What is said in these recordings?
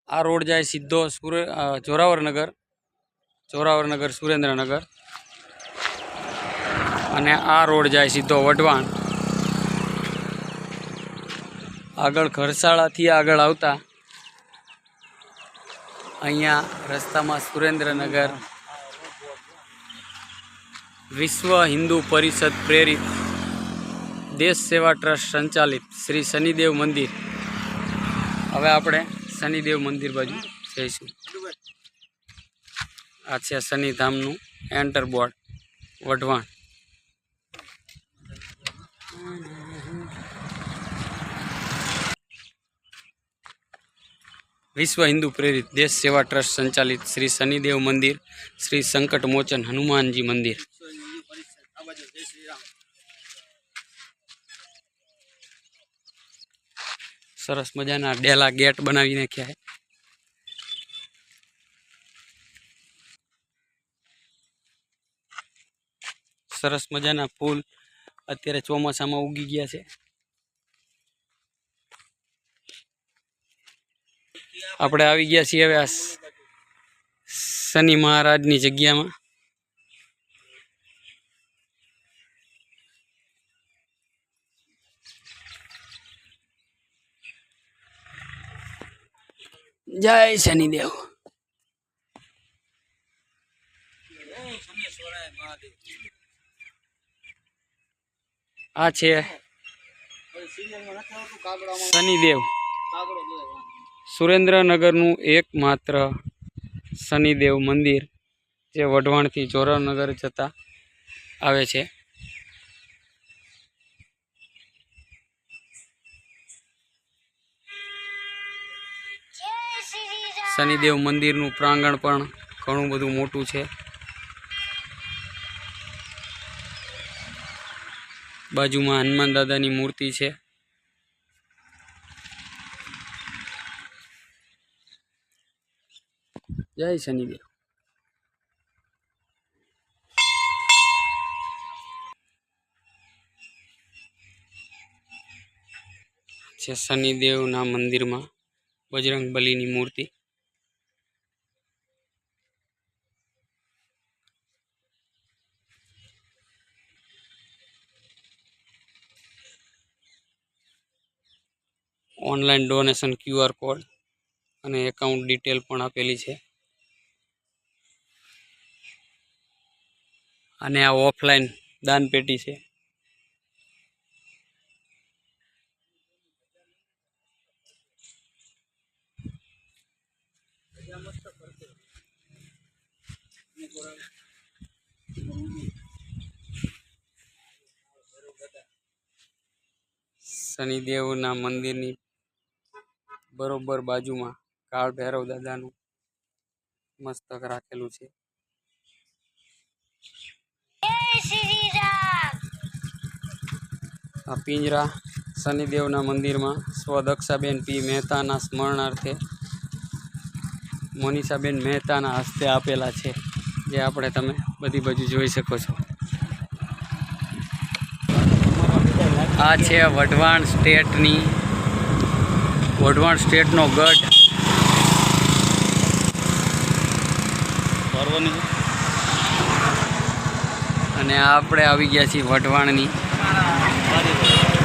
આ રોડ જાય સીધો જોરાવરનગર સુરેન્દ્રનગર અને આ રોડ જાય સીધો વઢવાણ। આગળ ઘરસાળાથી આગળ આવતા અહીંયા રસ્તામાં સુરેન્દ્રનગર વિશ્વ હિન્દુ પરિષદ પ્રેરિત દેશ સેવા ટ્રસ્ટ સંચાલિત શ્રી શનિદેવ મંદિર। હવે આપણે શનિદેવ મંદિર બાજુ જઈશું। આ છે શનિધામનું એન્ટર બોર્ડ વઢવાણ। વિશ્વ હિન્દુ પ્રેરિત દેશ સેવા ટ્રસ્ટ સંચાલિત શ્રી શનિદેવ મંદિર, શ્રી સંકટ મોચન હનુમાનજી મંદિર। સરસ મજાના ડેલા ગેટ બનાવી નાખ્યા છે। સરસ મજાના ફૂલ અત્યારે ચોમાસામાં ઉગી ગયા છે। આપણે આવી ગયા છીએ હવે આ શનિ મહારાજની જગ્યામાં। જય શનિદેવ। આ છે શનિદેવ સુરેન્દ્રનગરનું એકમાત્ર શનિદેવ મંદિર જે વઢવાણથી જોરાવરનગર જતા આવે છે। શનિદેવ મંદિરનું પ્રાંગણ પણ ઘણું બધું મોટું છે। બાજુમાં હનુમાન દાદાની મૂર્તિ છે। જય શનિદેવ। છે શનિદેવના મંદિરમાં બજરંગબલીની મૂર્તિ। ઓનલાઈન ડોનેશન QR કોડ અને એકાઉન્ટ ડિટેલ પણ આપેલી છે। અને આ ઓફલાઈન દાન પેટી છે। શનિદેવના મંદિરની બરોબર બાજુમાં કાળ ભૈરવ દાદાનું મસ્તક રાખેલું છે। આ પિંજરા શનિદેવના મંદિરમાં સ્વદક્ષાબેન પી મહેતાના સ્મરણાર્થે મોનિષાબેન મહેતાના હસ્તે આપેલા છે, જે આપણે તમે બધી બાજુ જોઈ શકો છો। આ છે વઢવાણ સ્ટેટનો ગઢ અને આપણે આવી ગયા છીએ વઢવાણની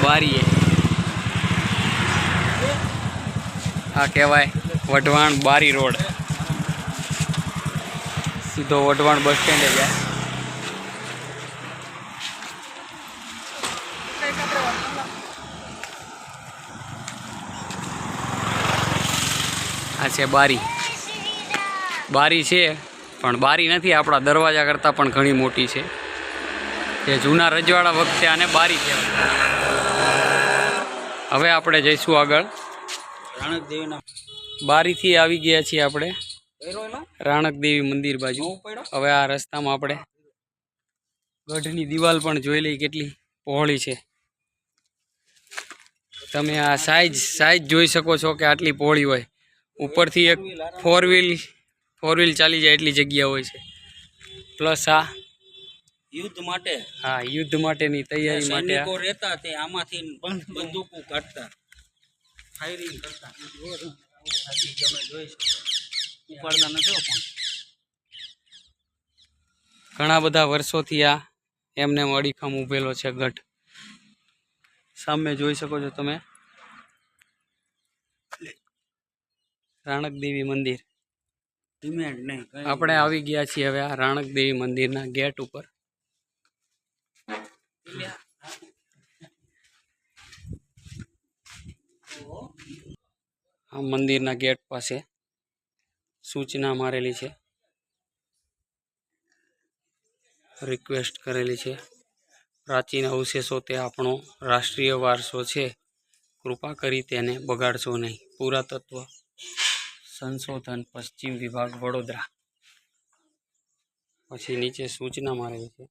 બારીએ। આ કહેવાય વઢવાણ બારી રોડ, સીધો વઢવાણ બસ સ્ટેન્ડે જાય। આ છે બારી છે પણ બારી નથી, આપણા દરવાજા કરતાં પણ ઘણી મોટી છે। એ જૂના રજવાડા વખતે આને બારી કહેવાય। હવે આપણે જઈશું આગળ રાણકદેવીના બારીથી આવી ગયા છીએ આપણે રાણકદેવી મંદિર બાજુ। હવે આ રસ્તામાં આપણે ગઢની દિવાલ પણ જોઈ લઈ કેટલી પહોળી છે। તમે આ સાઈઝ જોઈ શકો છો કે આટલી પહોળી હોય। ઉપરથી એક ફોર વ્હીલ ચાલી જાય એટલી જગ્યા હોય છે। પ્લસ આ યુદ્ધ માટે, હા, યુદ્ધ માટેની તૈયારી માટે સૈનિકો રહેતા તે આમાંથી બંદૂકો કાઢતા, ફાયરિંગ કરતા। તમે જોઈ શકો ઉપાડતા નથી પણ ઘણા બધા વર્ષોથી આ એમને અડીખમ ઉભેલો છે ગઢ. સામે જોઈ શકો છો તમે રાણક દેવી મંદિર. સિમેન્ટ નહીં કઈ આપણે આવી ગયા છીએ હવે આ રાણક દેવી મંદિરના ગેટ ઉપર. આ મંદિરના ગેટ પાસે સૂચના મારેલી છે, રિક્વેસ્ટ કરેલી છે. પ્રાચીન અવશેષો તે આપણો રાષ્ટ્રીય વારસો છે, કૃપા કરી તેને બગાડશો નહીં. પુરાતત્વ સંશોધન પશ્ચિમ વિભાગ વડોદરા. પછી નીચે સૂચના મારેલી છે,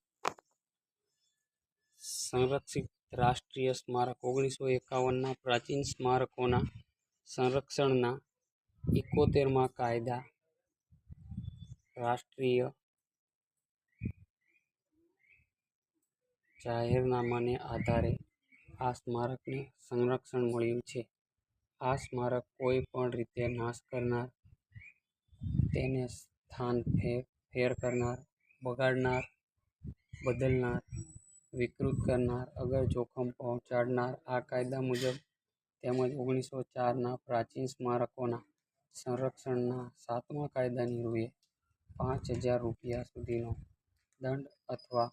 સંરક્ષિત રાષ્ટ્રીય સ્મારક 1951ના પ્રાચીન સ્મારકોના સંરક્ષણના 71મા કાયદા રાષ્ટ્રીય જાહેરનામાને આધારે આ સ્મારકને સંરક્ષણ મળ્યું છે. આ સ્મારક કોઈ પણ રીતે નાશ કરનાર, તેને સ્થાન ફેર કરનાર, બગાડનાર, બદલનાર, વિકૃત કરનાર, અગર જોખમ પહોંચાડનાર આ કાયદા મુજબ તેમજ 1904ના પ્રાચીન સ્મારકોના સંરક્ષણના 7મા કાયદાની રૂએ 5000 રૂપિયા સુધીનો દંડ અથવા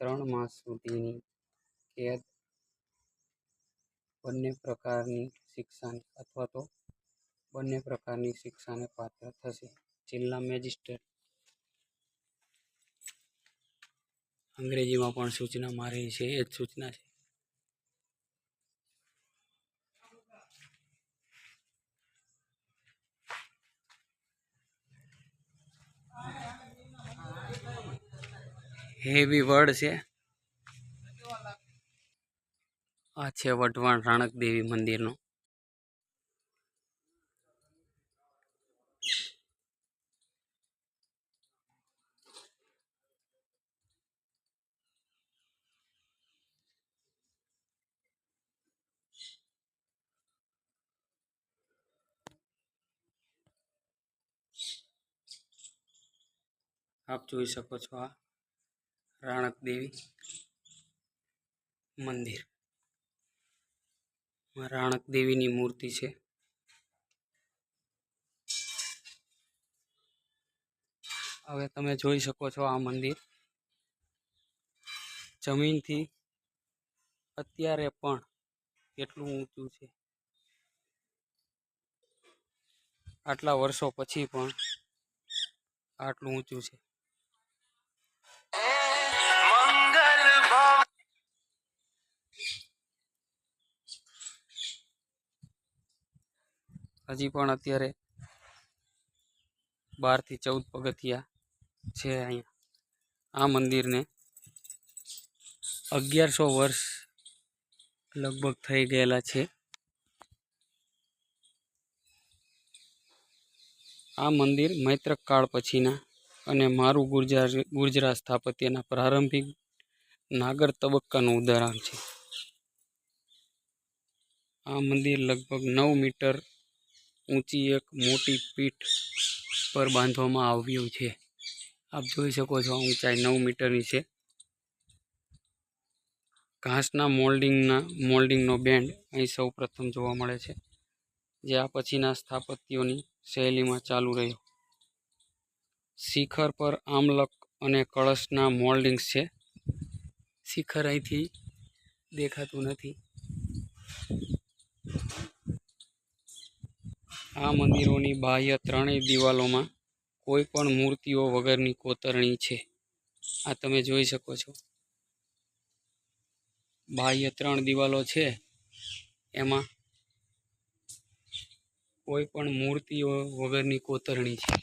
3 માસ સુધીની કેદ બંને પ્રકારની શિક્ષાને પાત્ર થશે. જિલ્લા મેજિસ્ટ્રેટ. અંગ્રેજીમાં પણ સૂચના મારેલી છે, એ જ સૂચના છે. હેવી વર્ડ છે. આ છે વઢવાણ રાણક દેવી મંદિરનો. આપ જોઈ શકો છો આ રાણક દેવી મંદિર. રાણક દેવીની મૂર્તિ છે. હવે તમે જોઈ શકો છો આ મંદિર જમીનથી અત્યારે પણ કેટલું ઊંચું છે. આટલા વર્ષો પછી પણ આટલું ઊંચું છે. હજી પણ અત્યારે 12 થી 14 પગથિયા છે. અહીંયા આ મંદિરને 1100 વર્ષ લગભગ થઈ ગયેલા છે. આ મંદિર મૈત્રક કાળ પછીના અને મારું ગુર્જરા સ્થાપત્યના પ્રારંભિક નાગર તબક્કાનું ઉદાહરણ છે. આ મંદિર લગભગ 9 મીટર ઊંચી એક મોટી પીઠ પર બાંધવામાં આવ્યું છે. આપ જોઈ શકો છો ઊંચાઈ 9 મીટરની છે. ઘાસના મોલ્ડિંગનો બેન્ડ અહીં સૌ પ્રથમ જોવા મળે છે, જે આ પછીના સ્થાપત્યોની શૈલીમાં ચાલુ રહ્યો. શિખર પર આમલક અને કળશના મોલ્ડિંગ્સ છે. શિખર અહીંથી દેખાતું નથી. આ મંદિરોની બાહ્ય ત્રણેય દિવાલોમાં કોઈ પણ મૂર્તિઓ વગરની કોતરણી છે. આ તમે જોઈ શકો છો. બાહ્ય 3 દિવાલો છે, એમાં કોઈ પણ મૂર્તિઓ વગરની કોતરણી છે.